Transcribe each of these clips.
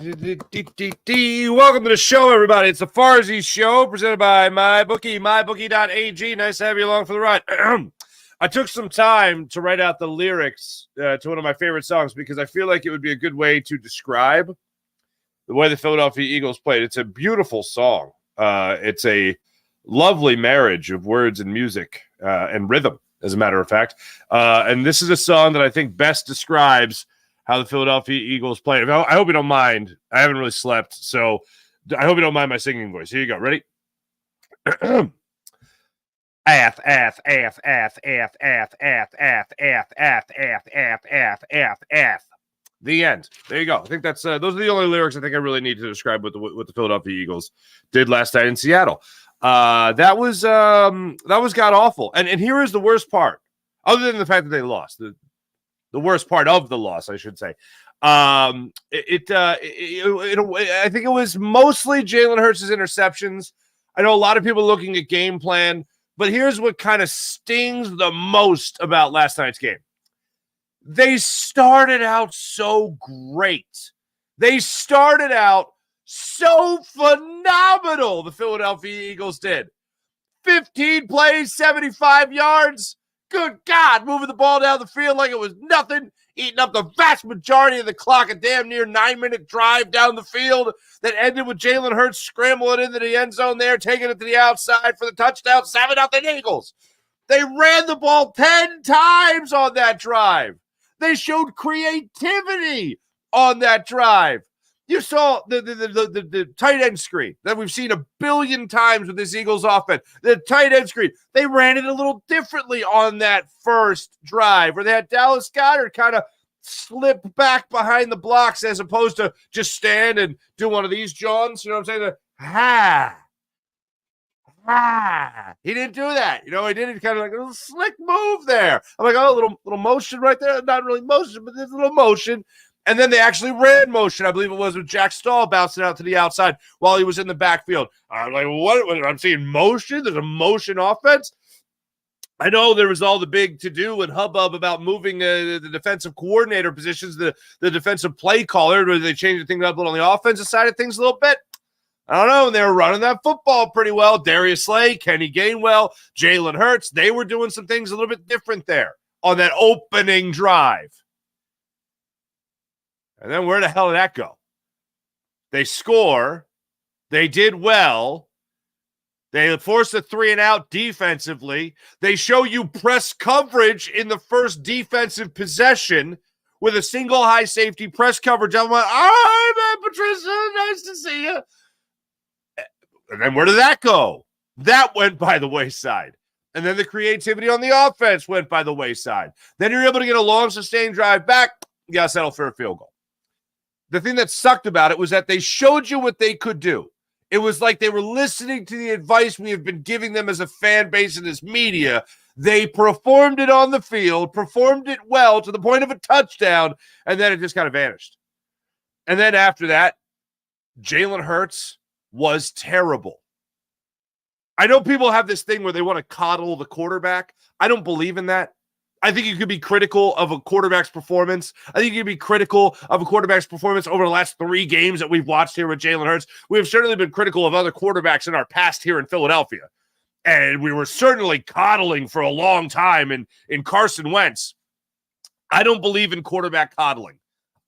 Welcome to the show, everybody. It's the Farzy Show, presented by MyBookie, mybookie.ag. Nice to have you along for the ride. I took some time to write out the lyrics to one of my favorite songs because I feel like it would be a good way to describe the way the Philadelphia Eagles played. It's a beautiful song. It's a lovely marriage of words and music and rhythm, as a matter of fact. And this is a song that I think best describes how the Philadelphia Eagles play. I hope you don't mind. I haven't really slept, so I hope you don't mind my singing voice. Here you go. Ready? F. The end. There you go. I think that's those are the only lyrics I think I really need to describe what the Philadelphia Eagles did last night in Seattle. That was god awful. And here is the worst part, other than the fact that they lost. The worst part of the loss, I should say. I think it was mostly Jalen Hurts' interceptions. I know a lot of people looking at game plan, but here's what kind of stings the most about last night's game. They started out so great. They started out so phenomenal, the Philadelphia Eagles did. 15 plays, 75 yards. Good God, moving the ball down the field like it was nothing, eating up the vast majority of the clock, a damn near 9-minute drive down the field that ended with Jalen Hurts scrambling into the end zone there, taking it to the outside for the touchdown, 7-0 Eagles. They ran the ball 10 times on that drive. They showed creativity on that drive. You saw the tight end screen that we've seen a billion times with this Eagles offense. The tight end screen, they ran it a little differently on that first drive where they had Dallas Goedert kind of slip back behind the blocks as opposed to just stand and do one of these Johns. You know what I'm saying? He didn't do that. You know, he did it kind of like a little slick move there. I'm like, oh, a little motion right there. Not really motion, but there's a little motion. And then they actually ran motion. I believe it was with Jack Stahl bouncing out to the outside while he was in the backfield. I'm like, what? I'm seeing motion? There's a motion offense? I know there was all the big to-do and hubbub about moving the defensive coordinator positions, the defensive play caller, where they changed things up on the offensive side of things a little bit. I don't know. They were running that football pretty well. Darius Slay, Kenny Gainwell, Jalen Hurts, they were doing some things a little bit different there on that opening drive. And then where the hell did that go? They score. They did well. They forced a 3-and-out defensively. They show you press coverage in the first defensive possession with a single high safety press coverage. I'm like, all right, man, Patricia, nice to see you. And then where did that go? That went by the wayside. And then the creativity on the offense went by the wayside. Then you're able to get a long, sustained drive back. You got to settle for a field goal. The thing that sucked about it was that they showed you what they could do. It was like they were listening to the advice we have been giving them as a fan base and as media. They performed it on the field, performed it well to the point of a touchdown, and then it just kind of vanished. And then after that, Jalen Hurts was terrible. I know people have this thing where they want to coddle the quarterback. I don't believe in that. I think you could be critical of a quarterback's performance. I think you could be critical of a quarterback's performance over the last 3 games that we've watched here with Jalen Hurts. We have certainly been critical of other quarterbacks in our past here in Philadelphia. And we were certainly coddling for a long time in Carson Wentz. I don't believe in quarterback coddling.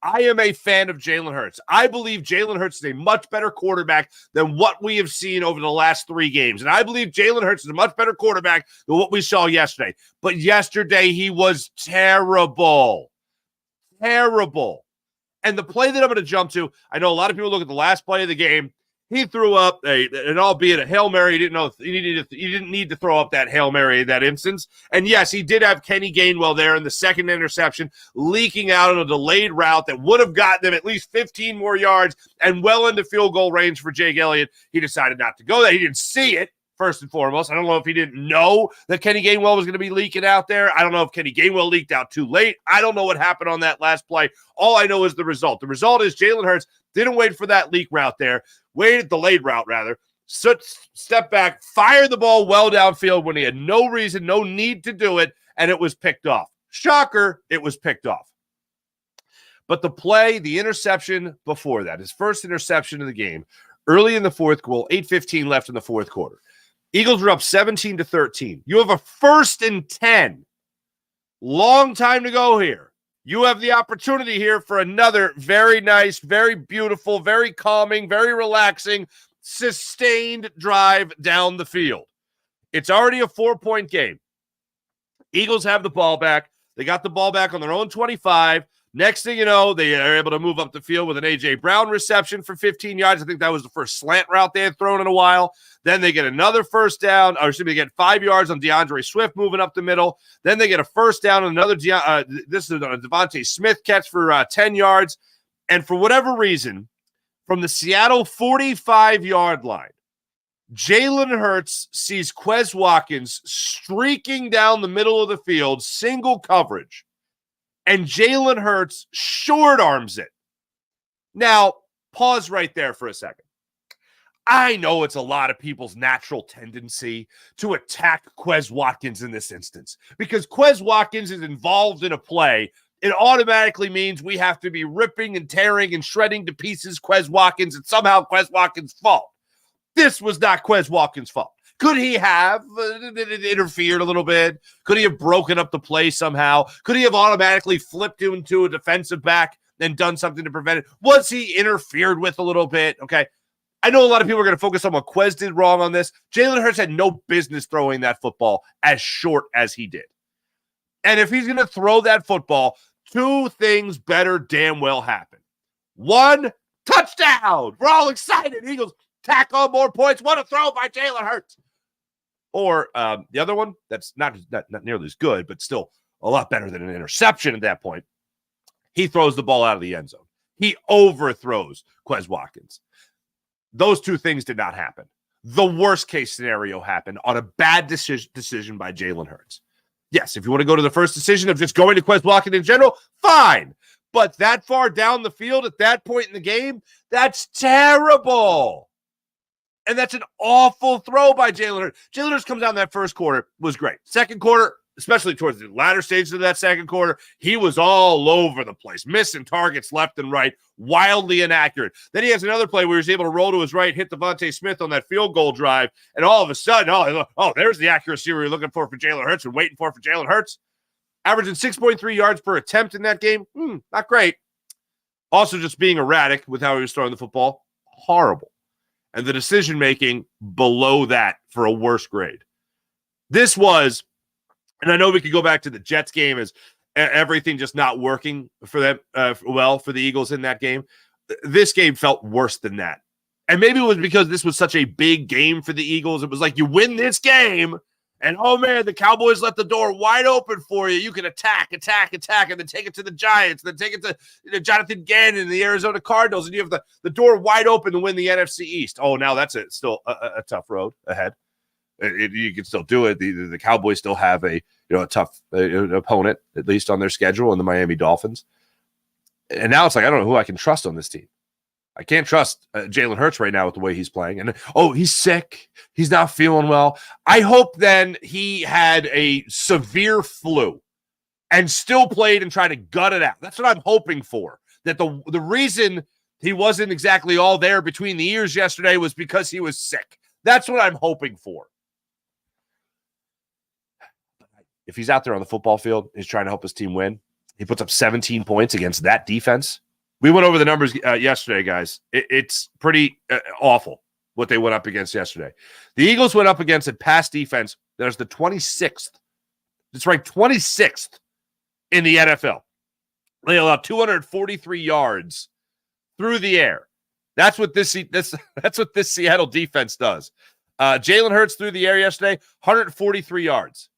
I am a fan of Jalen Hurts. I believe Jalen Hurts is a much better quarterback than what we have seen over the last 3 games. And I believe Jalen Hurts is a much better quarterback than what we saw yesterday. But yesterday, he was terrible. Terrible. And the play that I'm going to jump to, I know a lot of people look at the last play of the game. He threw up an albeit a Hail Mary. He didn't need to throw up that Hail Mary in that instance. And yes, he did have Kenny Gainwell there in the second interception, leaking out on a delayed route that would have gotten them at least 15 more yards and well into field goal range for Jake Elliott. He decided not to go there. He didn't see it, first and foremost. I don't know if he didn't know that Kenny Gainwell was going to be leaking out there. I don't know if Kenny Gainwell leaked out too late. I don't know what happened on that last play. All I know is the result. The result is Jalen Hurts didn't wait for that leak route there. Waited, delayed route, rather. Step back, fired the ball well downfield when he had no reason, no need to do it, and it was picked off. Shocker, it was picked off. But the interception before that, his first interception of the game, early in the fourth quarter, 8:15 left in the fourth quarter. Eagles were up 17-13. You have a 1st and 10. Long time to go here. You have the opportunity here for another very nice, very beautiful, very calming, very relaxing, sustained drive down the field. It's already a 4-point game. Eagles have the ball back. They got the ball back on their own 25. Next thing you know, they are able to move up the field with an A.J. Brown reception for 15 yards. I think that was the first slant route they had thrown in a while. Then they get another first down, or excuse me, they get 5 yards on DeAndre Swift moving up the middle. Then they get a first down and another this is a Devontae Smith catch for 10 yards. And for whatever reason, from the Seattle 45-yard line, Jalen Hurts sees Quez Watkins streaking down the middle of the field, single coverage. And Jalen Hurts short arms it. Now, pause right there for a second. I know it's a lot of people's natural tendency to attack Quez Watkins in this instance because Quez Watkins is involved in a play. It automatically means we have to be ripping and tearing and shredding to pieces Quez Watkins, and somehow Quez Watkins' fault. This was not Quez Watkins' fault. Could he have interfered a little bit? Could he have broken up the play somehow? Could he have automatically flipped into a defensive back and done something to prevent it? Was he interfered with a little bit? Okay. I know a lot of people are going to focus on what Quez did wrong on this. Jalen Hurts had no business throwing that football as short as he did. And if he's going to throw that football, 2 things better damn well happen. 1, touchdown. We're all excited. Eagles tack on more points. What a throw by Jalen Hurts. Or the other one, that's not nearly as good, but still a lot better than an interception at that point. He throws the ball out of the end zone. He overthrows Quez Watkins. Those 2 things did not happen. The worst case scenario happened on a bad decision by Jalen Hurts. Yes, if you want to go to the first decision of just going to Quez Watkins in general, fine. But that far down the field at that point in the game, that's terrible. And that's an awful throw by Jalen Hurts. Jalen Hurts comes out in that first quarter, was great. Second quarter, especially towards the latter stages of that second quarter, he was all over the place, missing targets left and right, wildly inaccurate. Then he has another play where he was able to roll to his right, hit Devontae Smith on that field goal drive, and all of a sudden, there's the accuracy we were looking for Jalen Hurts and waiting for Jalen Hurts. Averaging 6.3 yards per attempt in that game, not great. Also just being erratic with how he was throwing the football, horrible. And the decision-making below that for a worse grade. This was, and I know we could go back to the Jets game as everything just not working for them for the Eagles in that game. This game felt worse than that. And maybe it was because this was such a big game for the Eagles. It was like you win this game, and oh man, the Cowboys let the door wide open for you. You can attack, and then take it to the Giants, then take it to Jonathan Gannon and the Arizona Cardinals, and you have the door wide open to win the NFC East. Oh, now that's still a tough road ahead. You can still do it. The Cowboys still have a tough opponent, at least on their schedule, in the Miami Dolphins. And now it's like, I don't know who I can trust on this team. I can't trust Jalen Hurts right now with the way he's playing. And, he's sick. He's not feeling well. I hope then he had a severe flu and still played and tried to gut it out. That's what I'm hoping for. That the reason he wasn't exactly all there between the ears yesterday was because he was sick. That's what I'm hoping for. If he's out there on the football field, he's trying to help his team win. He puts up 17 points against that defense. We went over the numbers yesterday, guys. It's pretty awful what they went up against yesterday. The Eagles went up against a pass defense that is the 26th. It's ranked 26th in the NFL. They allowed 243 yards through the air. That's what this Seattle defense does. Jalen Hurts through the air yesterday, 143 yards.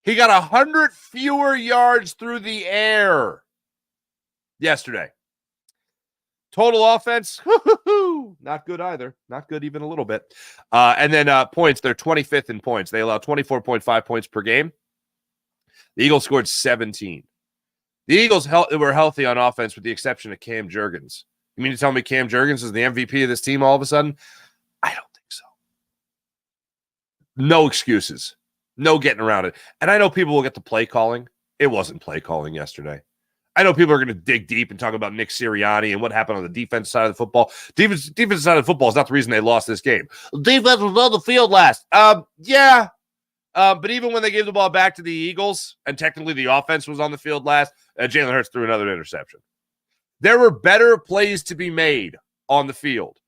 He got 100 fewer yards through the air yesterday. Total offense, not good either. Not good even a little bit. And then points, they're 25th in points. They allow 24.5 points per game. The Eagles scored 17. The Eagles were healthy on offense with the exception of Cam Jurgens. You mean to tell me Cam Jurgens is the MVP of this team all of a sudden? I don't think so. No excuses. No getting around it. And I know people will get to play calling. It wasn't play calling yesterday. I know people are going to dig deep and talk about Nick Sirianni and what happened on the defense side of the football. Defense side of the football is not the reason they lost this game. Defense was on the field last. Yeah. But even when they gave the ball back to the Eagles, and technically the offense was on the field last, Jalen Hurts threw another interception. There were better plays to be made on the field.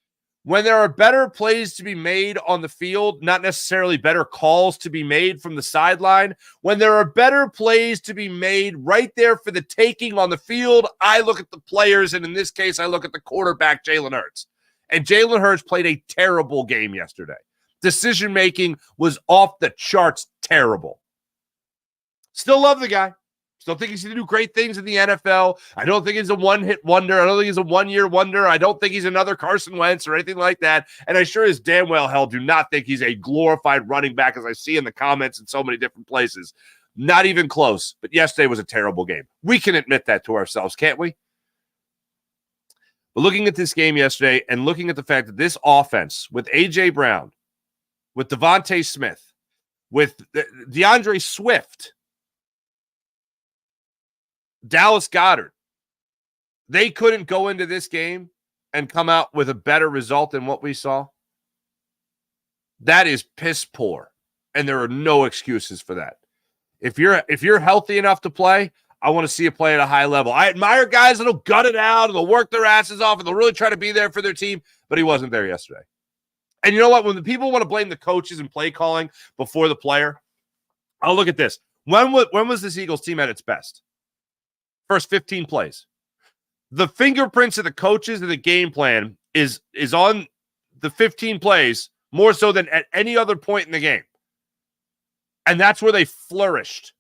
When there are better plays to be made on the field, not necessarily better calls to be made from the sideline, when there are better plays to be made right there for the taking on the field, I look at the players, and in this case, I look at the quarterback, Jalen Hurts. And Jalen Hurts played a terrible game yesterday. Decision-making was off the charts terrible. Still love the guy. Still think he's going to do great things in the NFL. I don't think he's a one-hit wonder. I don't think he's a one-year wonder. I don't think he's another Carson Wentz or anything like that. And I sure as damn well hell do not think he's a glorified running back, as I see in the comments in so many different places. Not even close. But yesterday was a terrible game. We can admit that to ourselves, can't we? But looking at this game yesterday and looking at the fact that this offense with A.J. Brown, with Devontae Smith, with DeAndre Swift, Dallas Goedert, they couldn't go into this game and come out with a better result than what we saw. That is piss poor, and there are no excuses for that. If you're healthy enough to play, I want to see you play at a high level. I admire guys that'll gut it out and they'll work their asses off and they'll really try to be there for their team, but he wasn't there yesterday. And you know what? When the people want to blame the coaches and play calling before the player, I'll look at this. When was this Eagles team at its best? First 15 plays. The fingerprints of the coaches and the game plan is on the 15 plays more so than at any other point in the game. And that's where they flourished.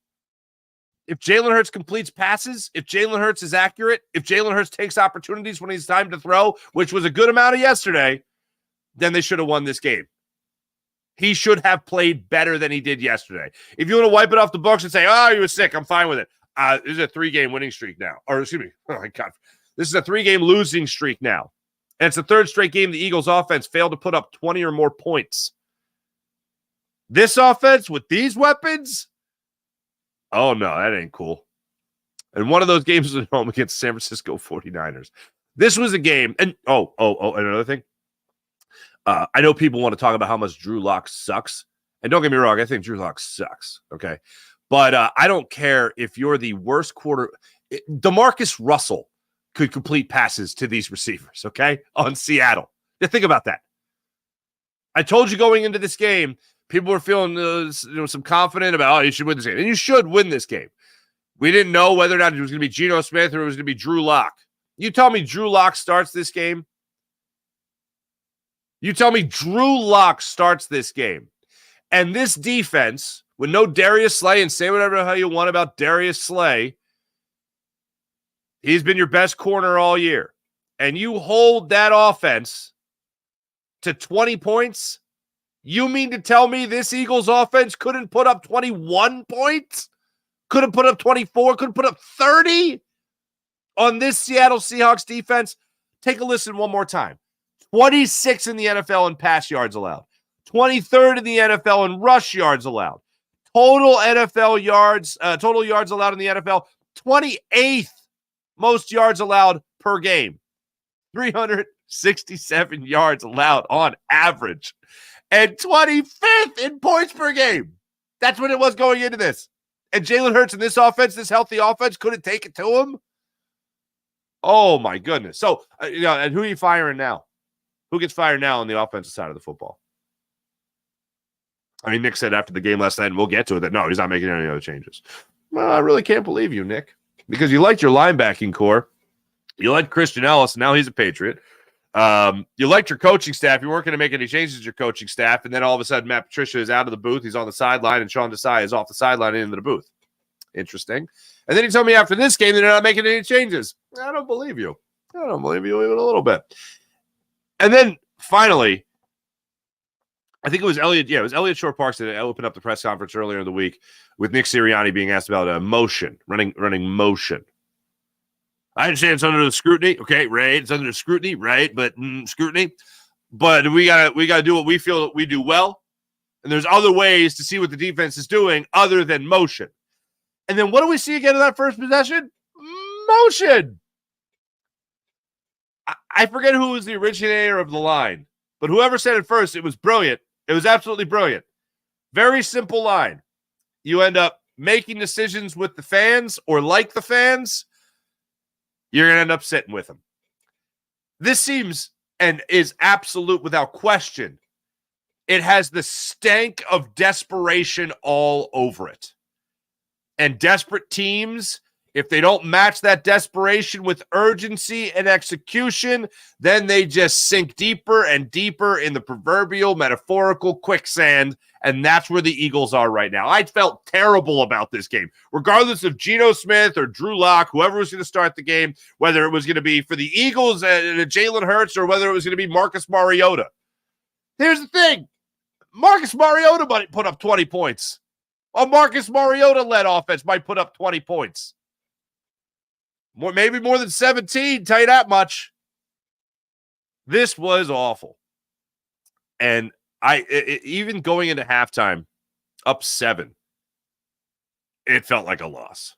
If Jalen Hurts completes passes, if Jalen Hurts is accurate, if Jalen Hurts takes opportunities when he's time to throw, which was a good amount of yesterday, then they should have won this game. He should have played better than he did yesterday. If you want to wipe it off the books and say, oh, he was sick, I'm fine with it. This is a 3-game winning streak now. Or excuse me, oh my God. This is a 3-game losing streak now. And it's the third straight game the Eagles offense failed to put up 20 or more points. This offense with these weapons? Oh, no, that ain't cool. And one of those games was at home against San Francisco 49ers. This was a game. And another thing. I know people want to talk about how much Drew Lock sucks. And don't get me wrong, I think Drew Lock sucks. Okay. But I don't care if you're the worst quarter. DeMarcus Russell could complete passes to these receivers, okay, on Seattle. Now, think about that. I told you going into this game, people were feeling some confident about, oh, you should win this game. And you should win this game. We didn't know whether or not it was going to be Geno Smith or it was going to be Drew Lock. You tell me Drew Lock starts this game. You tell me Drew Lock starts this game. And this defense, with no Darius Slay, and say whatever the hell you want about Darius Slay, he's been your best corner all year. And you hold that offense to 20 points? You mean to tell me this Eagles offense couldn't put up 21 points? Couldn't put up 24? Couldn't put up 30 on this Seattle Seahawks defense? Take a listen one more time. 26 in the NFL in pass yards allowed. 23rd in the NFL in rush yards allowed. Total yards allowed in the NFL, 28th most yards allowed per game. 367 yards allowed on average. And 25th in points per game. That's what it was going into this. And Jalen Hurts in this offense, this healthy offense, couldn't take it to him. Oh, my goodness. So, and who are you firing now? Who gets fired now on the offensive side of the football? I mean, Nick said after the game last night, and we'll get to it, that no, he's not making any other changes. Well, I really can't believe you, Nick, because you liked your linebacking core. You liked Christian Ellis, and now he's a Patriot. You liked your coaching staff. You weren't going to make any changes to your coaching staff, and then all of a sudden, Matt Patricia is out of the booth. He's on the sideline, and Sean Desai is off the sideline and into the booth. Interesting. And then he told me after this game that they're not making any changes. I don't believe you. I don't believe you even a little bit. And then finally, I think it was Elliot. Yeah, it was Elliot Shore Parks that opened up the press conference earlier in the week with Nick Sirianni being asked about motion, running motion. I understand it's under the scrutiny. Okay, right. It's under the scrutiny, right? But scrutiny. But we gotta do what we feel that we do well. And there's other ways to see what the defense is doing other than motion. And then what do we see again in that first possession? Motion. I forget who was the originator of the line, but whoever said it first, it was brilliant. It was absolutely brilliant. Very simple line. You end up making decisions with the fans or like the fans, you're going to end up sitting with them. This seems and is absolute without question. It has the stank of desperation all over it. And desperate teams, if they don't match that desperation with urgency and execution, then they just sink deeper and deeper in the proverbial metaphorical quicksand. And that's where the Eagles are right now. I felt terrible about this game, regardless of Geno Smith or Drew Lock, whoever was going to start the game, whether it was going to be for the Eagles and Jalen Hurts or whether it was going to be Marcus Mariota. Here's the thing. Marcus Mariota might put up 20 points. A Marcus Mariota-led offense might put up 20 points. Maybe more than 17, tell you that much. This was awful. And even going into halftime, up 7, it felt like a loss.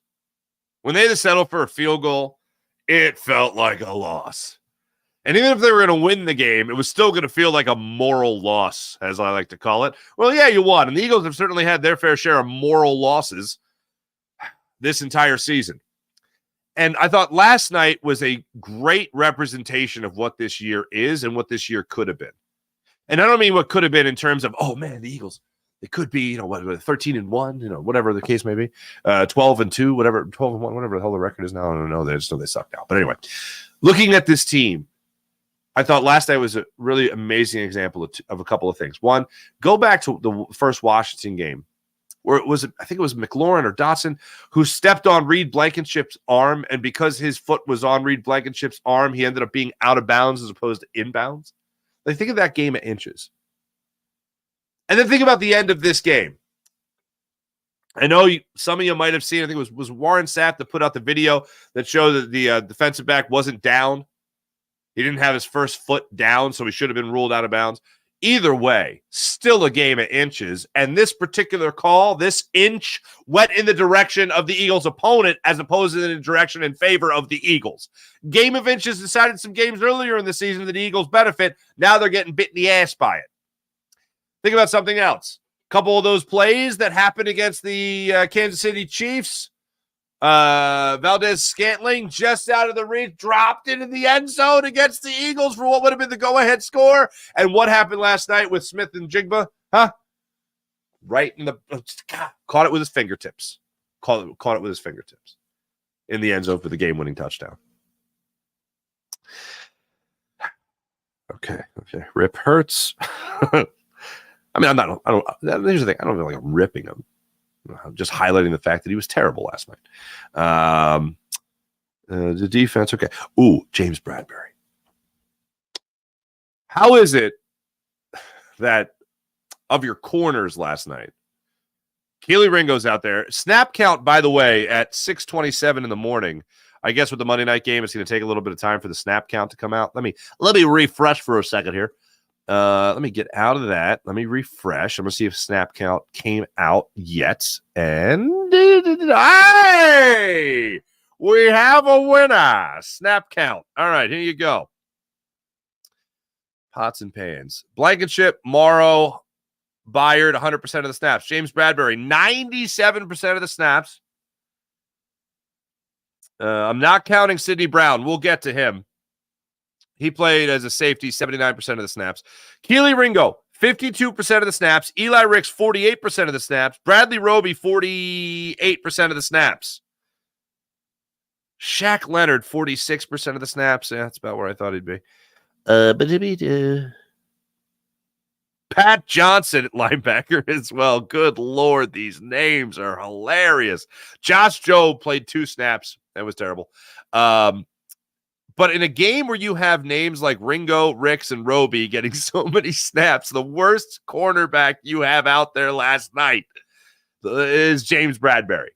When they had to settle for a field goal, it felt like a loss. And even if they were going to win the game, it was still going to feel like a moral loss, as I like to call it. Well, yeah, you won. And the Eagles have certainly had their fair share of moral losses this entire season. And I thought last night was a great representation of what this year is and what this year could have been. And I don't mean what could have been in terms of, oh, man, the Eagles, they could be, 13-1, whatever the case may be, 12-2, whatever, 12-1, whatever the hell the record is now. I don't know. They just know they suck now. But anyway, looking at this team, I thought last night was a really amazing example of a couple of things. One, go back to the first Washington game where I think it was McLaurin or Dotson who stepped on Reed Blankenship's arm, and because his foot was on Reed Blankenship's arm, he ended up being out of bounds as opposed to inbounds. Like, think of that game at inches. And then think about the end of this game. I know some of you might have seen, I think it was Warren Sapp that put out the video that showed that the defensive back wasn't down. He didn't have his first foot down, so he should have been ruled out of bounds. Either way, still a game at inches. And this particular call, this inch, went in the direction of the Eagles' opponent as opposed to the direction in favor of the Eagles. Game of inches decided some games earlier in the season that the Eagles benefit. Now they're getting bit in the ass by it. Think about something else. A couple of those plays that happened against the Kansas City Chiefs. Valdez-Scantling just out of the reach, dropped into the end zone against the Eagles for what would have been the go-ahead score. And what happened last night with Smith and Jigba? Right in the caught it with his fingertips. Caught it with his fingertips in the end zone for the game-winning touchdown. Okay. Rip Hurts. I mean, here's the thing. I don't feel like I'm ripping him. I'm just highlighting the fact that he was terrible last night. The defense, okay. Ooh, James Bradberry. How is it that of your corners last night, Keely Ringo's out there. Snap count, by the way, at 6:27 in the morning. I guess with the Monday night game, it's going to take a little bit of time for the snap count to come out. Let me refresh for a second here. Let me get out of that. Let me refresh. I'm going to see if snap count came out yet. And hey, we have a winner. Snap count. All right, here you go. Pots and pans. Blankenship, Morrow, Byard, 100% of the snaps. James Bradberry, 97% of the snaps. I'm not counting Sidney Brown. We'll get to him. He played as a safety, 79% of the snaps. Keely Ringo, 52% of the snaps. Eli Ricks, 48% of the snaps. Bradley Roby, 48% of the snaps. Shaq Leonard, 46% of the snaps. Yeah, that's about where I thought he'd be. Pat Johnson at linebacker as well. Good Lord, these names are hilarious. Josh Jobe played 2 snaps. That was terrible. But in a game where you have names like Ringo, Ricks, and Roby getting so many snaps, the worst cornerback you have out there last night is James Bradberry.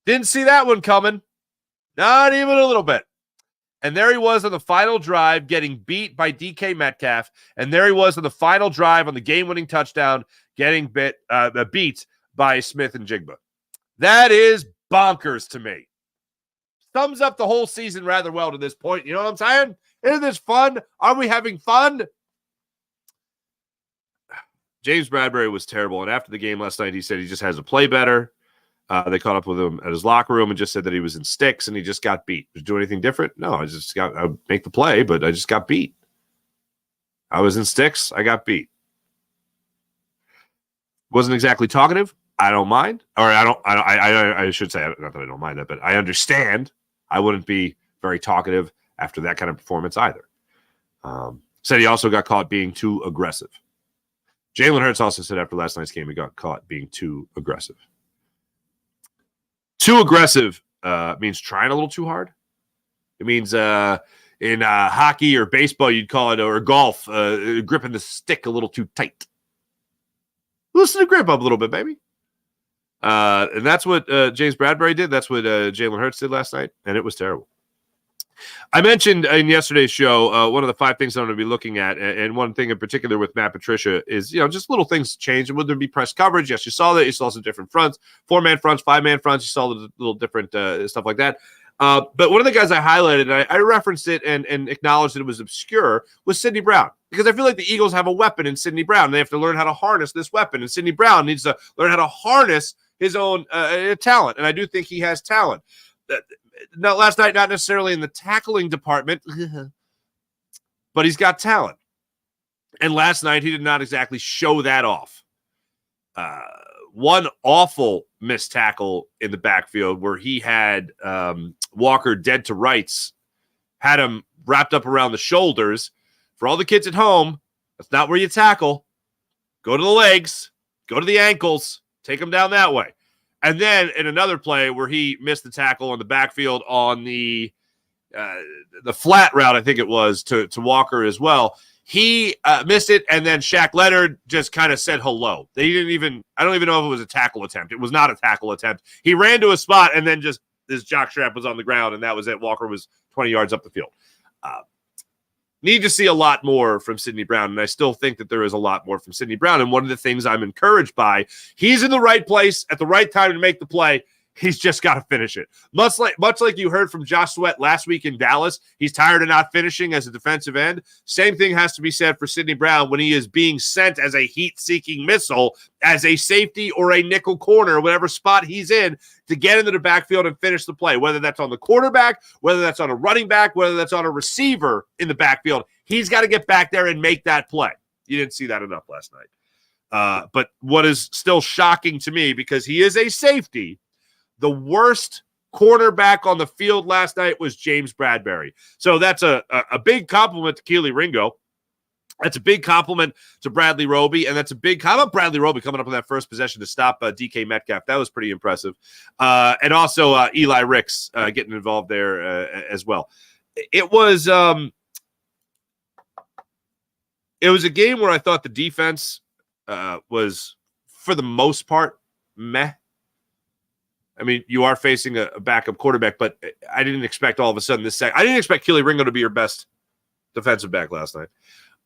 Didn't see that one coming. Not even a little bit. And there he was on the final drive getting beat by DK Metcalf. And there he was on the final drive on the game-winning touchdown getting beat by Smith and Jigba. That is bonkers to me. Thumbs up the whole season rather well to this point. You know what I'm saying? Isn't this fun? Are we having fun? James Bradberry was terrible. And after the game last night, he said he just has to play better. They caught up with him at his locker room and just said that he was in sticks and he just got beat. Did you do anything different? No, I would make the play, but I just got beat. I was in sticks. I got beat. Wasn't exactly talkative. I don't mind. Or I should say, not that I don't mind that, but I understand. I wouldn't be very talkative after that kind of performance either. Said he also got caught being too aggressive. Jalen Hurts also said after last night's game he got caught being too aggressive. Too aggressive means trying a little too hard. It means in hockey or baseball, you'd call it, or golf, gripping the stick a little too tight. Loosen the grip up a little bit, baby. And that's what James Bradberry did. That's what Jalen Hurts did last night, and it was terrible. I mentioned in yesterday's show one of the 5 things I'm going to be looking at, and one thing in particular with Matt Patricia is, just little things change. Would there be press coverage? Yes, you saw that. You saw some different fronts, 4-man fronts, 5-man fronts. You saw the little different stuff like that. But one of the guys I highlighted, and I referenced it and acknowledged that it was obscure, was Sidney Brown. Because I feel like the Eagles have a weapon in Sidney Brown. They have to learn how to harness this weapon. And Sidney Brown needs to learn how to harness his own talent. And I do think he has talent. Now, last night, not necessarily in the tackling department, but he's got talent. And last night, he did not exactly show that off. One awful missed tackle in the backfield where he had Walker dead to rights, had him wrapped up around the shoulders. For all the kids at home, that's not where you tackle. Go to the legs, go to the ankles, take them down that way. And then in another play where he missed the tackle on the backfield on the flat route, I think it was, to Walker as well. He missed it, and then Shaq Leonard just kind of said hello. I don't even know if it was a tackle attempt. It was not a tackle attempt. He ran to a spot, and then just his jockstrap was on the ground, and that was it. Walker was 20 yards up the field. Need to see a lot more from Sidney Brown, and I still think that there is a lot more from Sidney Brown. And one of the things I'm encouraged by, he's in the right place at the right time to make the play. He's just got to finish it. Much like you heard from Josh Sweat last week in Dallas, he's tired of not finishing as a defensive end. Same thing has to be said for Sidney Brown when he is being sent as a heat-seeking missile, as a safety or a nickel corner, whatever spot he's in, to get into the backfield and finish the play, whether that's on the quarterback, whether that's on a running back, whether that's on a receiver in the backfield. He's got to get back there and make that play. You didn't see that enough last night. But what is still shocking to me, because he is a safety, the worst cornerback on the field last night was James Bradberry. So that's a big compliment to Keely Ringo. That's a big compliment to Bradley Roby, and that's a big – how about Bradley Roby coming up on that first possession to stop DK Metcalf? That was pretty impressive. And also Eli Ricks getting involved there as well. It was a game where I thought the defense was, for the most part, meh. I mean, you are facing a backup quarterback, but I didn't expect all of a sudden I didn't expect Keely Ringo to be your best defensive back last night.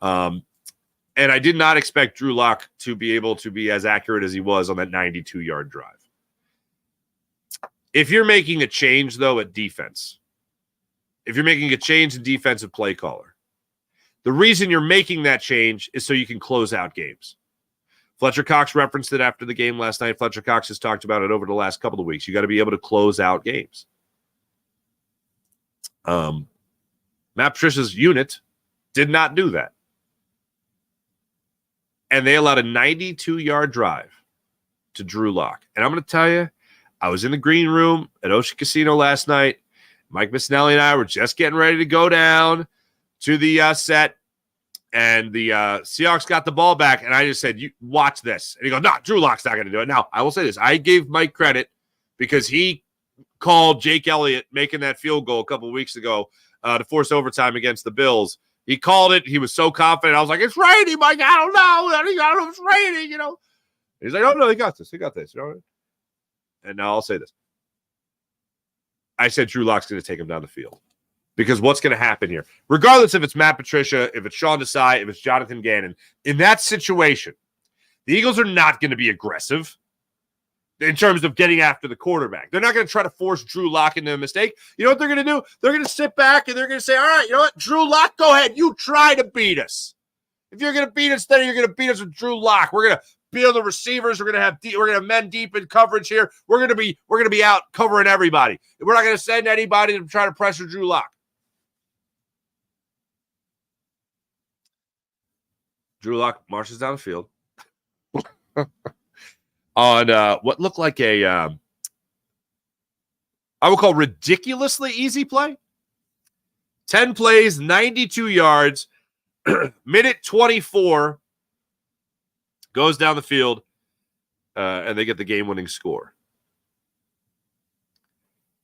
And I did not expect Drew Lock to be able to be as accurate as he was on that 92-yard drive. If you're making a change, though, at defense, if you're making a change in defensive play caller, the reason you're making that change is so you can close out games. Fletcher Cox referenced it after the game last night. Fletcher Cox has talked about it over the last couple of weeks. You got to be able to close out games. Matt Patricia's unit did not do that. And they allowed a 92-yard drive to Drew Lock. And I'm going to tell you, I was in the green room at Ocean Casino last night. Mike Missinelli and I were just getting ready to go down to the set. And the Seahawks got the ball back, and I just said, "You watch this." And he goes, "No, Drew Lock's not going to do it." Now, I will say this. I gave Mike credit because he called Jake Elliott making that field goal a couple of weeks ago to force overtime against the Bills. He called it. He was so confident. I was like, "It's raining, Mike. I don't know. I don't know if it's raining, you know." He's like, "Oh, no, he got this. He got this." You know? And now I'll say this. I said Drew Lock's going to take him down the field Because what's going to happen here? Regardless if it's Matt Patricia, if it's Sean Desai, if it's Jonathan Gannon, in that situation, the Eagles are not going to be aggressive in terms of getting after the quarterback. They're not going to try to force Drew Lock into a mistake. You know what they're going to do? They're going to sit back and they're going to say, all right, you know what? Drew Lock, go ahead. You try to beat us. If you're going to beat us, then you're going to beat us with Drew Lock. We're going to build the receivers. We're going to have men deep in coverage here. We're going to be out covering everybody. We're not going to send anybody to try to pressure Drew Lock. Drew Lock marches down the field on what looked like a, I would call ridiculously easy play. 10 plays, 92 yards, minute 24, goes down the field, and they get the game-winning score.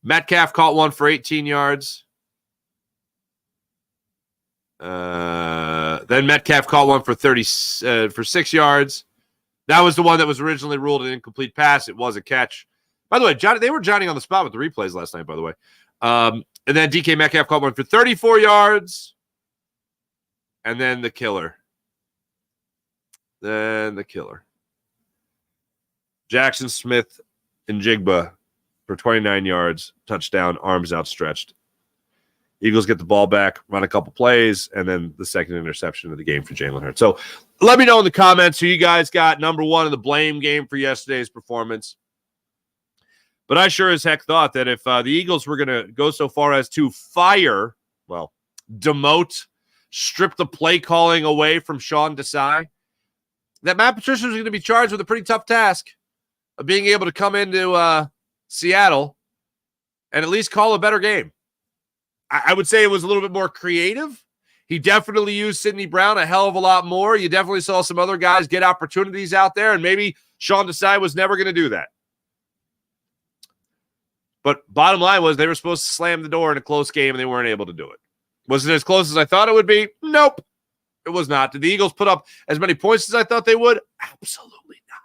Metcalf caught one for 18 yards. Then Metcalf caught one for 6 yards. That was the one that was originally ruled an incomplete pass. It was a catch. By the way, they were Johnny on the spot with the replays last night, by the way. And then DK Metcalf caught one for 34 yards. And then the killer. Jackson Smith and Jigba for 29 yards, touchdown, arms outstretched. Eagles get the ball back, run a couple plays, and then the second interception of the game for Jalen Hurts. So let me know in the comments who you guys got number one in the blame game for yesterday's performance. But I sure as heck thought that if the Eagles were going to go so far as to demote, strip the play calling away from Sean Desai, that Matt Patricia was going to be charged with a pretty tough task of being able to come into Seattle and at least call a better game. I would say it was a little bit more creative. He definitely used Sidney Brown a hell of a lot more. You definitely saw some other guys get opportunities out there, and maybe Sean Desai was never going to do that. But bottom line was they were supposed to slam the door in a close game, and they weren't able to do it. Was it as close as I thought it would be? Nope. It was not. Did the Eagles put up as many points as I thought they would? Absolutely not.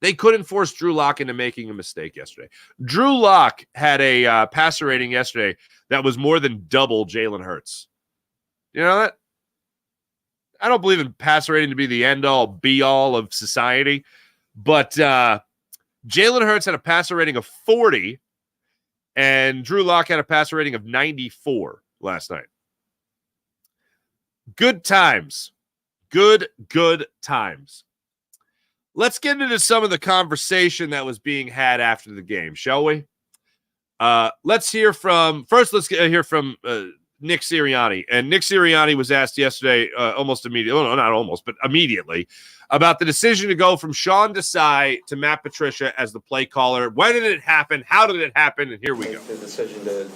They couldn't force Drew Lock into making a mistake yesterday. Drew Lock had a passer rating yesterday that was more than double Jalen Hurts. You know that? I don't believe in passer rating to be the end-all, be-all of society, but Jalen Hurts had a passer rating of 40, and Drew Lock had a passer rating of 94 last night. Good times. Good times. Let's get into some of the conversation that was being had after the game, shall we? Let's hear from Nick Sirianni. And Nick Sirianni was asked yesterday almost immediately, well, no, not almost, but immediately, about the decision to go from Sean Desai to Matt Patricia as the play caller. When did it happen? How did it happen? And here we go. The decision to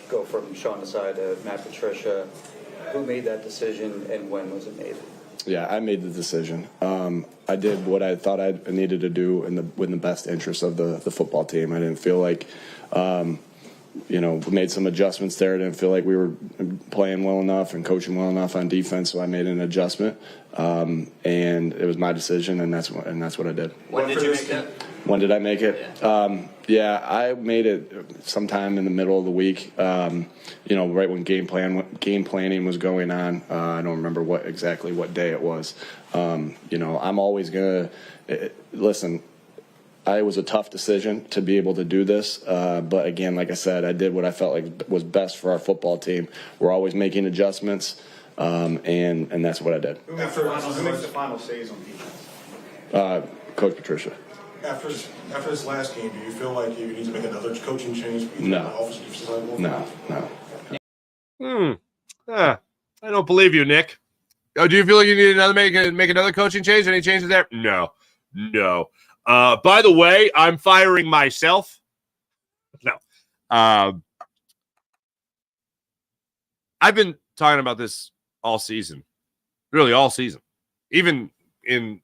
go from Sean Desai to Matt Patricia, who made that decision and when was it made? Yeah, I made the decision. I did what I thought I needed to do in the best interest of the football team. I didn't feel like, we made some adjustments there. I didn't feel like we were playing well enough and coaching well enough on defense, so I made an adjustment. And it was my decision, and that's what I did. When did you make it? When did I make it? I made it sometime in the middle of the week. Right when game planning was going on. I don't remember exactly what day it was. I'm always gonna listen. It was a tough decision to be able to do this, but again, like I said, I did what I felt like was best for our football team. We're always making adjustments, and that's what I did. Who makes the final says on defense? Coach Patricia. After this last game, do you feel like you need to make another coaching change? No. I don't believe you, Nick. Oh, do you feel like you need make another coaching change? Any changes there? No. By the way, I'm firing myself. No. I've been talking about this all season. Really all season. Even in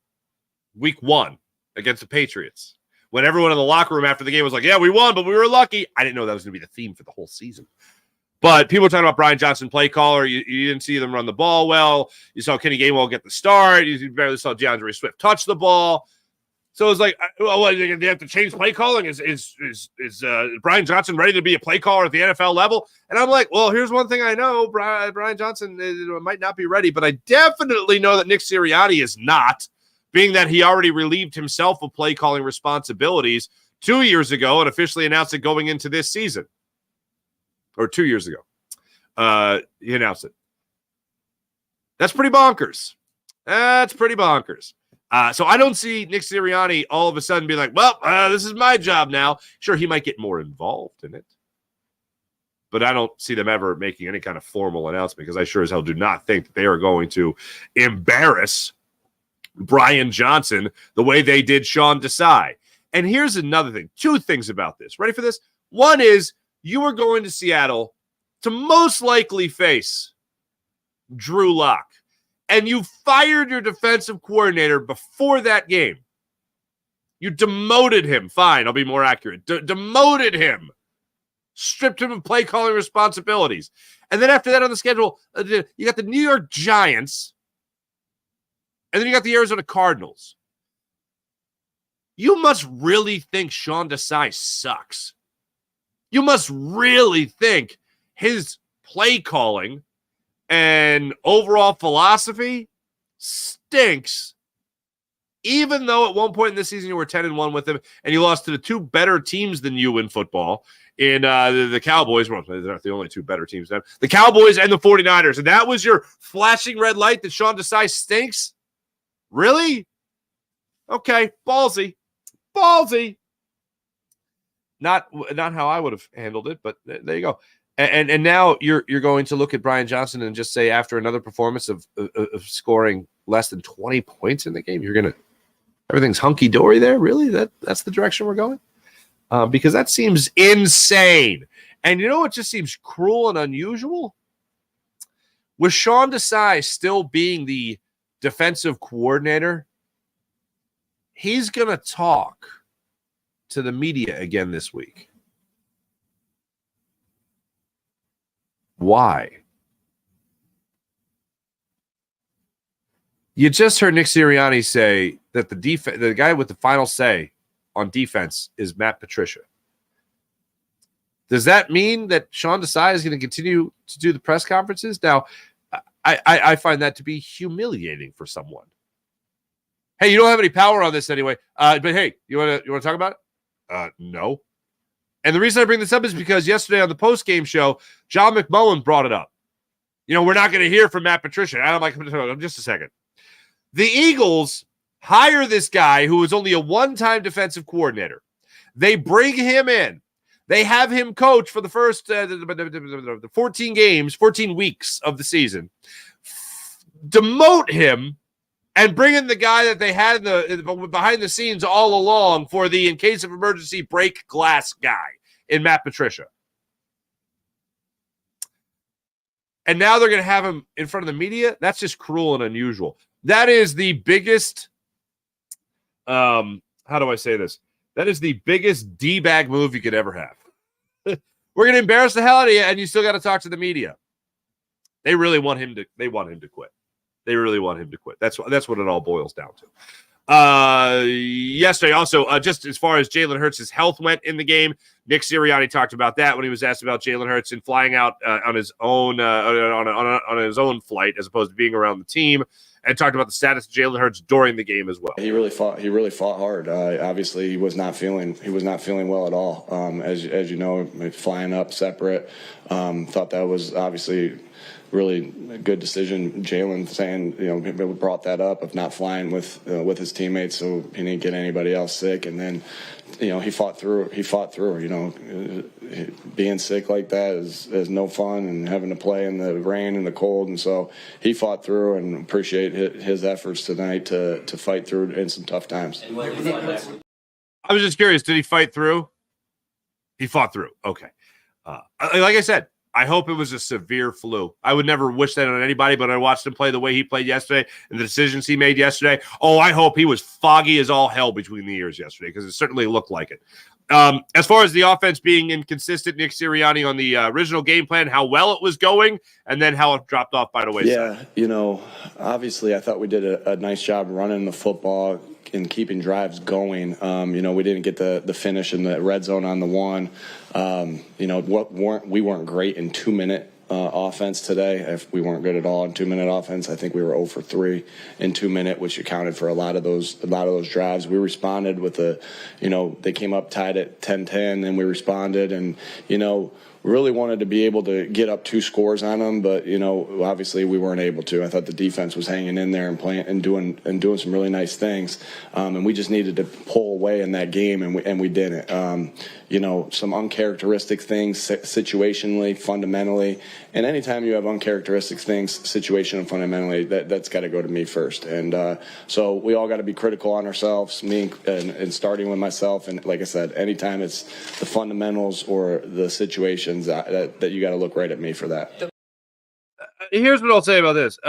week 1 against the Patriots. When everyone in the locker room after the game was like, yeah, we won, but we were lucky. I didn't know that was going to be the theme for the whole season. But people were talking about Brian Johnson, play caller. You didn't see them run the ball well. You saw Kenny Gainwell get the start. You barely saw DeAndre Swift touch the ball. So it's like, well, they have to change play calling. Is Brian Johnson ready to be a play caller at the NFL level? And I'm like, well, here's one thing I know: Brian Johnson might not be ready, but I definitely know that Nick Sirianni is not, being that he already relieved himself of play calling responsibilities 2 years ago and officially announced it going into this season, or 2 years ago. He announced it. That's pretty bonkers. So I don't see Nick Sirianni all of a sudden be like, well, this is my job now. Sure, he might get more involved in it, but I don't see them ever making any kind of formal announcement, because I sure as hell do not think that they are going to embarrass Brian Johnson the way they did Sean Desai. And here's another thing. 2 things about this. Ready for this? One is you are going to Seattle to most likely face Drew Lock. And you fired your defensive coordinator before that game. You demoted him. Fine, I'll be more accurate. Demoted him. Stripped him of play calling responsibilities. And then after that on the schedule, you got the New York Giants. And then you got the Arizona Cardinals. You must really think Sean Desai sucks. You must really think his play calling and overall philosophy stinks, even though at one point in this season you were 10-1 with him and you lost to the 2 better teams than you in football, in the Cowboys. Well, they're not the only 2 better teams now. The Cowboys and the 49ers. And that was your flashing red light that Sean Desai stinks? Really? Okay, ballsy. Not how I would have handled it, but there you go. And now you're going to look at Brian Johnson and just say, after another performance of scoring less than 20 points in the game, everything's hunky dory there. Really, that's the direction we're going, because that seems insane. And you know what just seems cruel and unusual? With Sean Desai still being the defensive coordinator, he's gonna talk to the media again this week. Why? You just heard Nick Sirianni say that the guy with the final say on defense is Matt Patricia. Does that mean that Sean Desai is going to continue to do the press conferences? Now, I find that to be humiliating for someone. Hey, you don't have any power on this anyway. But hey, you want to talk about it? No. And the reason I bring this up is because yesterday on the post-game show, John McMullen brought it up. We're not going to hear from Matt Patricia. And I'm like, just a second. The Eagles hire this guy who is only a one-time defensive coordinator. They bring him in. They have him coach for the first 14 weeks of the season. Demote him and bring in the guy that they had behind the scenes all along for the in case of emergency break glass guy in Matt Patricia. And now they're going to have him in front of the media. That's just cruel and unusual. That is the biggest, how do I say this? That is the biggest D-bag move you could ever have. We're going to embarrass the hell out of you, and you still got to talk to the media. They really want him to. They want him to quit. They really want him to quit. That's what it all boils down to. Yesterday, also, just as far as Jalen Hurts' health went in the game, Nick Sirianni talked about that when he was asked about Jalen Hurts and flying out on his own on his own flight as opposed to being around the team, and talked about the status of Jalen Hurts during the game as well. He really fought hard. Obviously, he was not feeling well at all. As you know, flying up separate. Thought that was obviously really a good decision. Jalen saying, we brought that up of not flying with his teammates so he didn't get anybody else sick. And then, he fought through. Being sick like that is no fun, and having to play in the rain and the cold. And so he fought through, and appreciate his efforts tonight to fight through in some tough times. I was just curious, did he fight through? He fought through. Okay. Like I said, I hope it was a severe flu. I would never wish that on anybody, but I watched him play the way he played yesterday and the decisions he made yesterday. Oh, I hope he was foggy as all hell between the ears yesterday, because it certainly looked like it. As far as the offense being inconsistent, Nick Sirianni on the original game plan, how well it was going, and then how it dropped off by the wayside. Yeah, obviously I thought we did a nice job running the football, keeping drives going. We didn't get the finish in the red zone on the one. We weren't great in 2-minute offense today. If we weren't good at all in 2-minute offense, I think we were 0 for 3 in 2-minute, which accounted for a lot of those drives. We responded with they came up tied at 10-10, and we responded, and really wanted to be able to get up 2 scores on them, but obviously we weren't able to. I thought the defense was hanging in there and playing and doing some really nice things, and we just needed to pull away in that game, and we didn't. Some uncharacteristic things situationally, fundamentally, and anytime you have uncharacteristic things situation and fundamentally, that's got to go to me first. And so we all got to be critical on ourselves, me and starting with myself. And like I said, anytime it's the fundamentals or the situations that you got to look right at me for that. Here's what I'll say about this.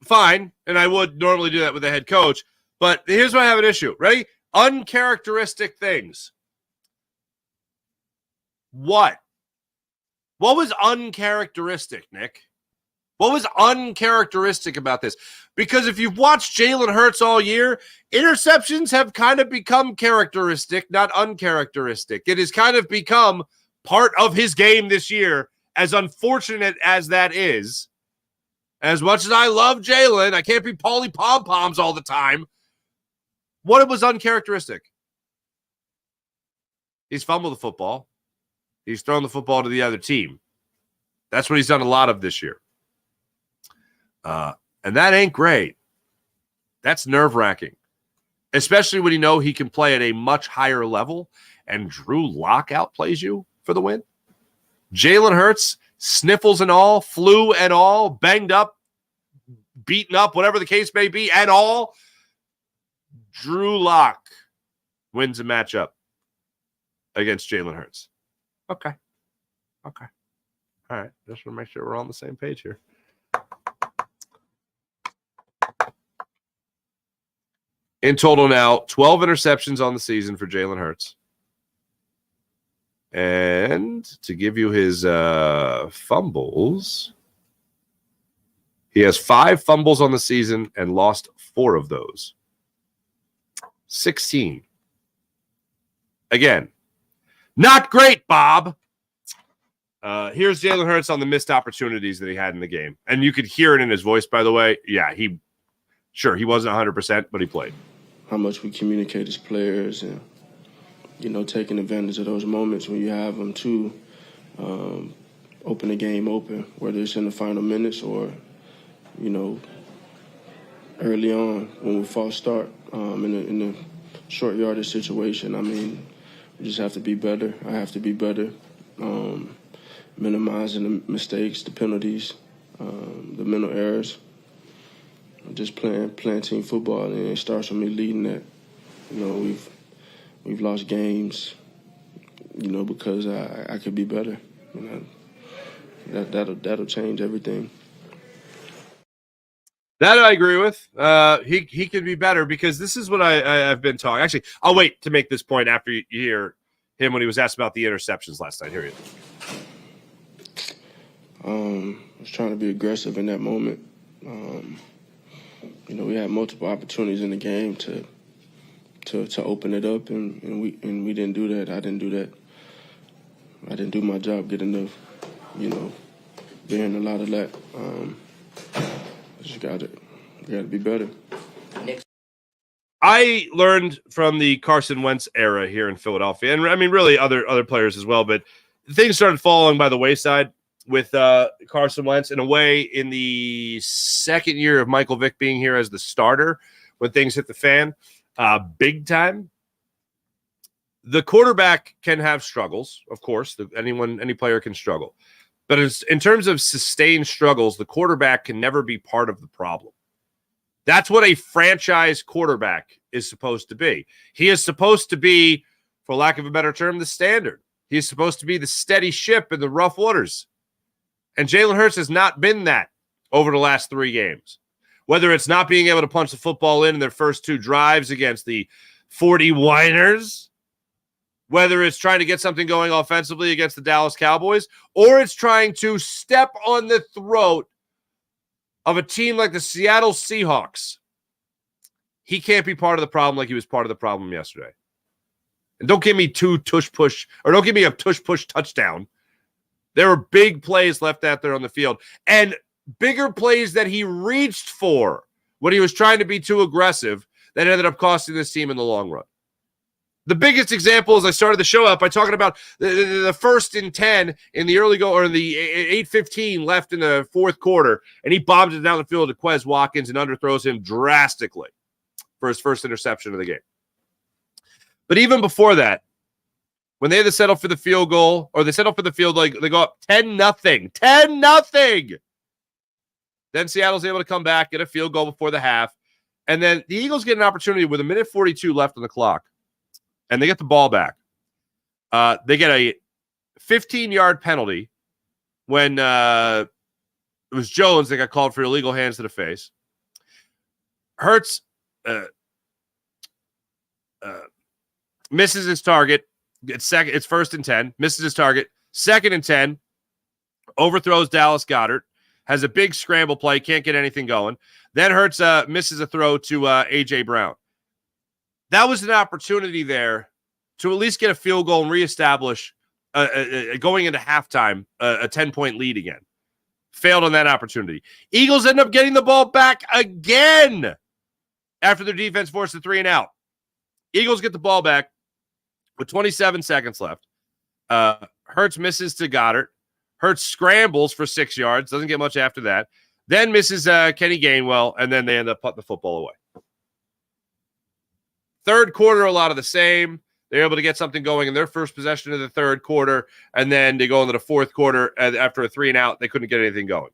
Fine, and I would normally do that with the head coach, but here's where I have an issue. Ready? Uncharacteristic things. What was uncharacteristic, Nick? What was uncharacteristic about this? Because if you've watched Jalen Hurts all year, interceptions have kind of become characteristic, not uncharacteristic. It has kind of become part of his game this year, as unfortunate as that is. As much as I love Jalen, I can't be Paulie pom-poms all the time. What was uncharacteristic? He's fumbled the football. He's thrown the football to the other team. That's what he's done a lot of this year. And that ain't great. That's nerve-wracking, especially when you know he can play at a much higher level and Drew Lock outplays you for the win. Jalen Hurts, sniffles and all, flu and all, banged up, beaten up, whatever the case may be, and all. Drew Lock wins a matchup against Jalen Hurts. Okay. All right. Just want to make sure we're on the same page here. In total now, 12 interceptions on the season for Jalen Hurts. And to give you his fumbles, he has 5 fumbles on the season and lost 4 of those. 16. Again, not great, Bob. Here's Jalen Hurts on the missed opportunities that he had in the game. And you could hear it in his voice, by the way. Yeah, he wasn't 100%, but he played. How much we communicate as players and, taking advantage of those moments when you have them to open the game open, whether it's in the final minutes or, early on when we false start in the short yardage situation. I mean, we just have to be better. I have to be better. Minimizing the mistakes, the penalties, the mental errors. Just playing team football, and it starts with me leading that. We've lost games, because I could be better. That'll change everything. That I agree with. He could be better because this is what I've been talking. Actually, I'll wait to make this point after you hear him when he was asked about the interceptions last night. Here he is. I was trying to be aggressive in that moment. We had multiple opportunities in the game to open it up, and we didn't do that. I didn't do that. I didn't do my job good enough. Bearing a lot of that. I just got to be better. I learned from the Carson Wentz era here in Philadelphia, and I mean really other players as well, but things started falling by the wayside with Carson Wentz in a way in the second year of Michael Vick being here as the starter when things hit the fan big time. The quarterback can have struggles, of course. Any player can struggle. But in terms of sustained struggles, the quarterback can never be part of the problem. That's what a franchise quarterback is supposed to be. He is supposed to be, for lack of a better term, the standard. He is supposed to be the steady ship in the rough waters. And Jalen Hurts has not been that over the last 3 games. Whether it's not being able to punch the football in their first 2 drives against the 49ers, whether it's trying to get something going offensively against the Dallas Cowboys, or it's trying to step on the throat of a team like the Seattle Seahawks. he can't be part of the problem like he was part of the problem yesterday. And don't give me don't give me a tush-push touchdown. There were big plays left out there on the field, and bigger plays that he reached for when he was trying to be too aggressive that ended up costing this team in the long run. The biggest example is I started the show out by talking about the 1st and 10 in the early go, or the 8:15 left in the fourth quarter, and he bombs it down the field to Quez Watkins and underthrows him drastically for his first interception of the game. But even before that, when they had to settle for the field goal, or they settle for the field, like they go up 10-0. 10-0. Then Seattle's able to come back, get a field goal before the half, and then the Eagles get an opportunity with 1:42 left on the clock. And they get the ball back. They get a 15-yard penalty when it was Jones that got called for illegal hands to the face. Hurts misses his target. It's 1st and 10. Misses his target. 2nd and 10. Overthrows Dallas Goedert. Has a big scramble play. Can't get anything going. Then Hurts misses a throw to A.J. Brown. That was an opportunity there to at least get a field goal and reestablish going into halftime a 10-point lead again. Failed on that opportunity. Eagles end up getting the ball back again after their defense forced a 3-and-out. Eagles get the ball back with 27 seconds left. Hurts misses to Goddard. Hurts scrambles for 6 yards. Doesn't get much after that. Then misses Kenny Gainwell, and then they end up putting the football away. Third quarter, a lot of the same. They're able to get something going in their first possession of the third quarter, and then they go into the fourth quarter, and after a 3-and-out, they couldn't get anything going.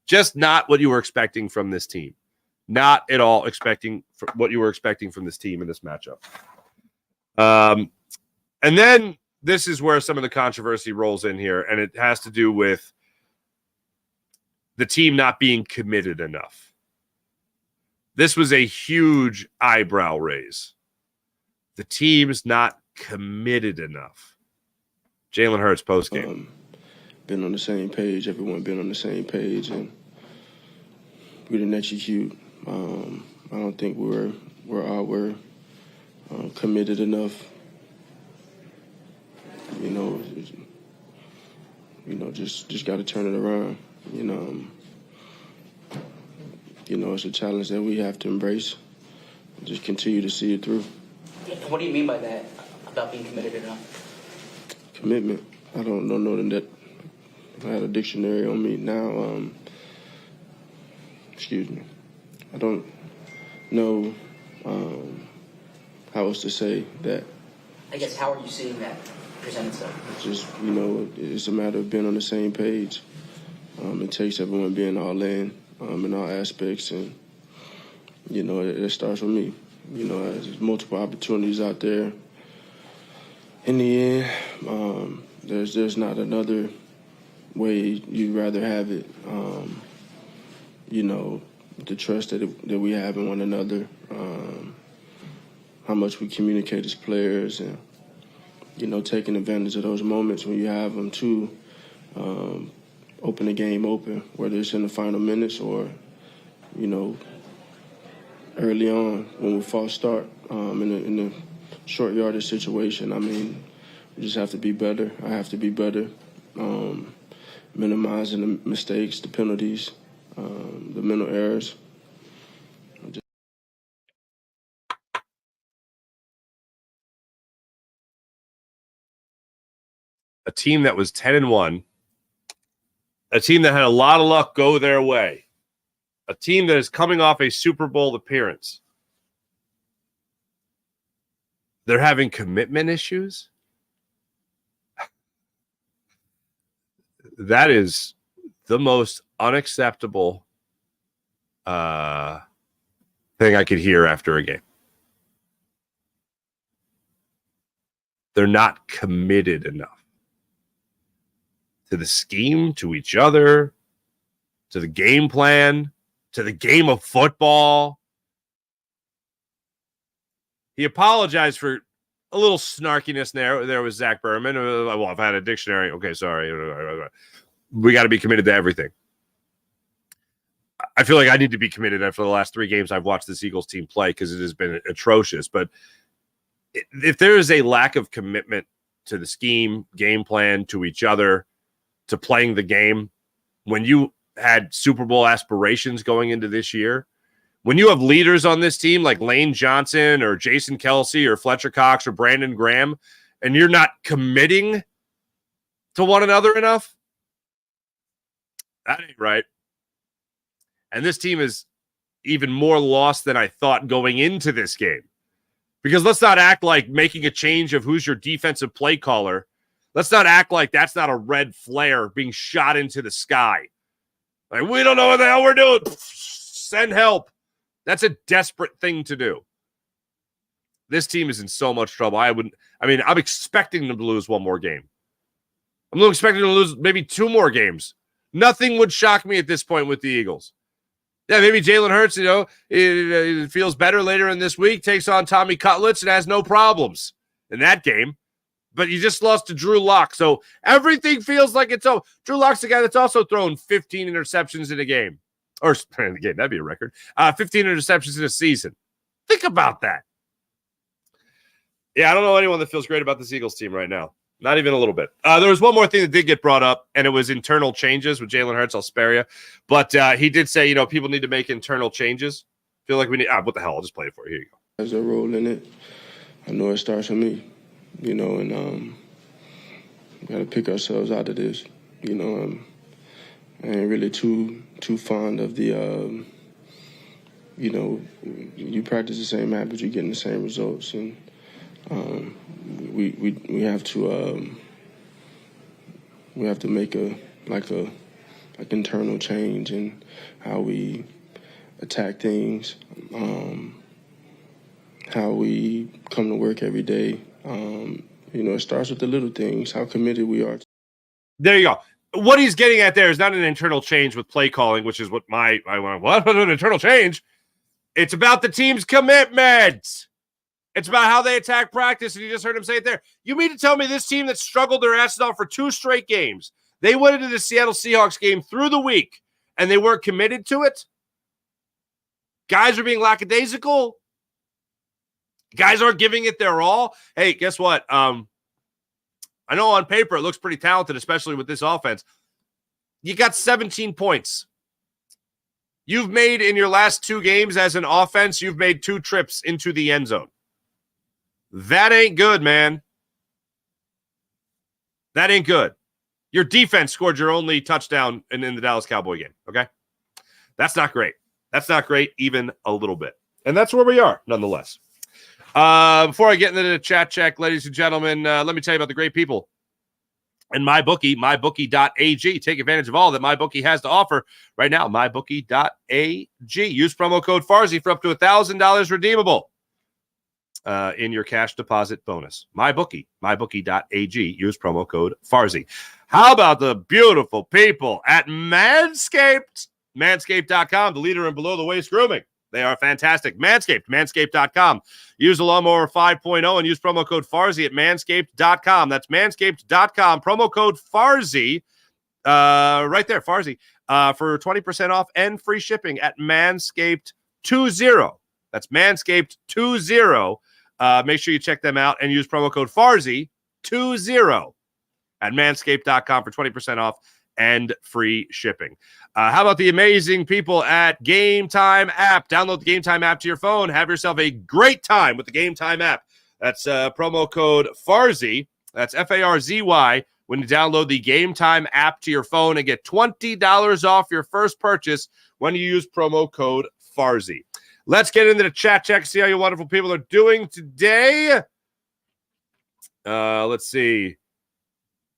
Just not what you were expecting from this team. Not at all expecting what you were expecting from this team in this matchup. And then this is where some of the controversy rolls in here, and it has to do with the team not being committed enough. This was a huge eyebrow raise. The team's not committed enough. Jalen Hurts postgame. Been on the same page. Everyone been on the same page, and we didn't execute. I don't think we're committed enough. Just got to turn it around. It's a challenge that we have to embrace. Just continue to see it through. What do you mean by that, about being committed enough? Commitment. I don't know that. I had a dictionary on me now. Excuse me. I don't know how else to say that. I guess, how are you seeing that present itself? Just, it's a matter of being on the same page. It takes everyone being all in all aspects, and, it starts with me. There's multiple opportunities out there. In the end, there's not another way you'd rather have it. The trust that we have in one another, how much we communicate as players, and, taking advantage of those moments when you have them to open the game open, whether it's in the final minutes or, early on when we false start in the short yardage situation. We just have to be better. I have to be better, minimizing the mistakes, the penalties, the mental errors. A team that was 10-1, a team that had a lot of luck go their way, a team that is coming off a Super Bowl appearance. They're having commitment issues. That is the most unacceptable thing I could hear after a game. They're not committed enough to the scheme, to each other, to the game plan, to the game of football. He apologized for a little snarkiness there was Zach Berman. Well, I've had a dictionary. Okay, sorry. We got to be committed to everything. I feel like I need to be committed after the last 3 games I've watched this Eagles team play because it has been atrocious. But if there is a lack of commitment to the scheme, game plan, to each other, to playing the game, when you had Super Bowl aspirations going into this year, when you have leaders on this team like Lane Johnson or Jason Kelsey or Fletcher Cox or Brandon Graham, and you're not committing to one another enough, that ain't right. And this team is even more lost than I thought going into this game. Because let's not act like making a change of who's your defensive play caller. Let's not act like that's not a red flare being shot into the sky. Like, we don't know what the hell we're doing. Send help. That's a desperate thing to do. This team is in so much trouble. I'm expecting them to lose one more game. I'm expecting them to lose maybe 2 more games. Nothing would shock me at this point with the Eagles. Yeah, maybe Jalen Hurts, it feels better later in this week, takes on Tommy Cutlets and has no problems in that game. But you just lost to Drew Lock, so everything feels like it's over. Drew Lock's the guy that's also thrown 15 interceptions in a game. Or in a game, that'd be a record. 15 interceptions in a season. Think about that. Yeah, I don't know anyone that feels great about this Eagles team right now. Not even a little bit. There was one more thing that did get brought up, and it was internal changes with Jalen Hurts. I'll spare you. But he did say, people need to make internal changes. Feel like we need – what the hell? I'll just play it for you. Here you go. There's a role in it. I know it starts with me, and we got to pick ourselves out of this. I ain't really too fond of the, you practice the same habits, you're getting the same results. And we have to make a internal change in how we attack things, how we come to work every day. It starts with the little things, how committed we are. There you go. What he's getting at there is not an internal change with play calling, which is what I went, what? An internal change? It's about the team's commitment. It's about how they attack practice, and you just heard him say it there. You mean to tell me this team that struggled their asses off for 2 straight games, they went into the Seattle Seahawks game through the week, and they weren't committed to it? Guys are being lackadaisical. Guys aren't giving it their all. Hey, guess what? I know on paper it looks pretty talented, especially with this offense. You got 17 points. You've made in your last 2 games as an offense, you've made 2 trips into the end zone. That ain't good, man. That ain't good. Your defense scored your only touchdown in the Dallas Cowboy game, okay? That's not great. That's not great even a little bit. And that's where we are, nonetheless. Before I get into the chat check, ladies and gentlemen, let me tell you about the great people and MyBookie, mybookie.ag. Take advantage of all that MyBookie has to offer right now. MyBookie.ag. Use promo code Farzi for up to $1,000 redeemable in your cash deposit bonus. MyBookie, mybookie.ag. Use promo code Farzi. How about the beautiful people at Manscaped? Manscaped.com, the leader in below-the-waist grooming. They are fantastic. Manscaped, manscaped.com. Use the Lawnmower 5.0 and use promo code Farzi at manscaped.com. That's manscaped.com. Promo code Farzi, right there, Farzi, for 20% off and free shipping at Manscaped20. That's Manscaped20. Make sure you check them out and use promo code Farzi20 at manscaped.com for 20% off and free shipping. How about the amazing people at Game Time app? Download the Game Time app to your phone. Have yourself a great time with the Game Time app. That's promo code Farzi. That's F-A-R-Z-Y. When you download the Game Time app to your phone and get $20 off your first purchase when you use promo code Farzi. Let's get into the chat check, see how you wonderful people are doing today. Let's see.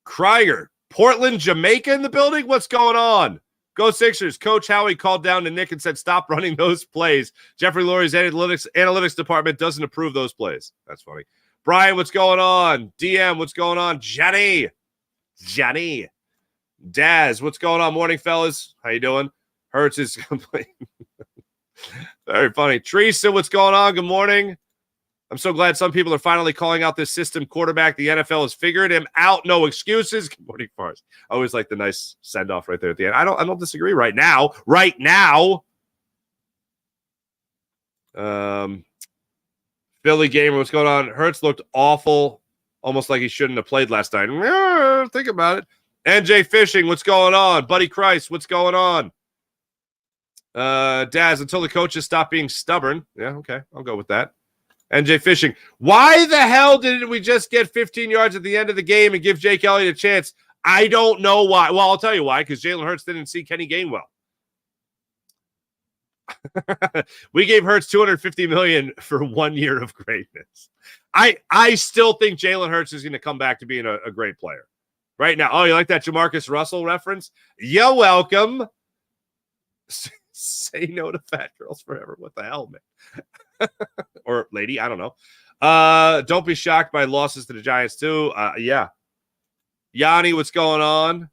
Krieger, Portland, Jamaica in the building? What's going on? Go Sixers. Coach Howie called down to Nick and said, stop running those plays. Jeffrey Lurie's analytics department doesn't approve those plays. That's funny. Brian, what's going on? DM, what's going on? Johnny. Daz, what's going on? Morning, fellas. How you doing? Hurts is complaining. Very funny. Teresa, what's going on? Good morning. I'm so glad some people are finally calling out this system quarterback. The NFL has figured him out. No excuses. Good morning, Fars. I always like the nice send-off right there at the end. I don't disagree right now. Right now. Philly gamer, what's going on? Hurts looked awful, almost like he shouldn't have played last night. Think about it. NJ Fishing, what's going on? Buddy Christ, what's going on? Daz, until the coaches stop being stubborn. Yeah, okay, I'll go with that. NJ Fishing, why the hell didn't we just get 15 yards at the end of the game and give Jake Elliott a chance? I don't know why. Well, I'll tell you why, because Jalen Hurts didn't see Kenny Gainwell. We gave Hurts $250 million for 1 year of greatness. I still think Jalen Hurts is going to come back to being a great player. Right now. Oh, you like that Jamarcus Russell reference? You're welcome. Say no to fat girls forever. What the hell, man? Or lady, I don't know. Don't be shocked by losses to the Giants, too. Yeah. Yanni, what's going on?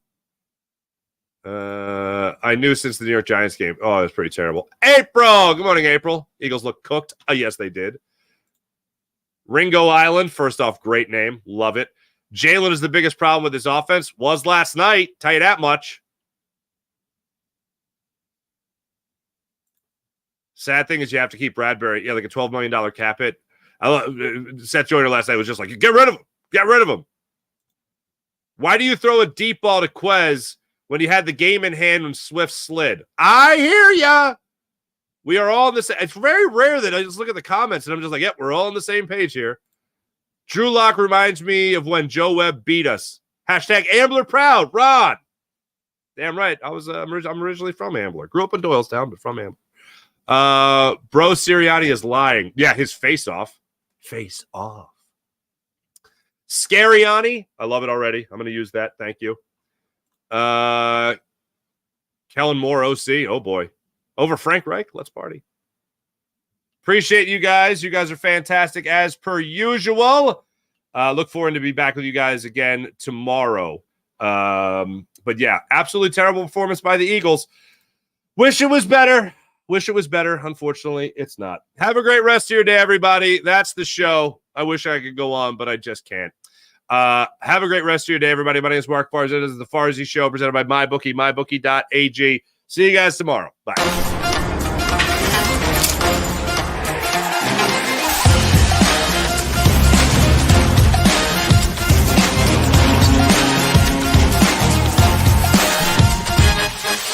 I knew since the New York Giants game. Oh, that's pretty terrible. April! Good morning, April. Eagles look cooked. Yes, they did. Ringo Island, first off, great name. Love it. Jalen is the biggest problem with his offense. Was last night. Tell you that much. Sad thing is you have to keep Bradberry. Yeah, like a $12 million cap hit. Seth Joyner last night was just like, get rid of him. Get rid of him. Why do you throw a deep ball to Quez when you had the game in hand when Swift slid? I hear ya. We are all in the same. It's very rare that I just look at the comments and I'm just like, yep, we're all on the same page here. Drew Lock reminds me of when Joe Webb beat us. Hashtag Ambler proud. Rod. Damn right. I'm originally from Ambler. Grew up in Doylestown, but from Ambler. Bro Sirianni is lying. Yeah, his face off. Face off. Scariani. I love it already. I'm going to use that. Thank you. Kellen Moore, OC. Oh, boy. Over Frank Reich. Let's party. Appreciate you guys. You guys are fantastic as per usual. Look forward to be back with you guys again tomorrow. But, yeah, absolutely terrible performance by the Eagles. Wish it was better. Wish it was better. Unfortunately, it's not. Have a great rest of your day, everybody. That's the show. I wish I could go on, but I just can't. Have a great rest of your day, everybody. My name is Mark Farzetta. This is the Farzy Show presented by MyBookie, mybookie.ag. See you guys tomorrow. Bye.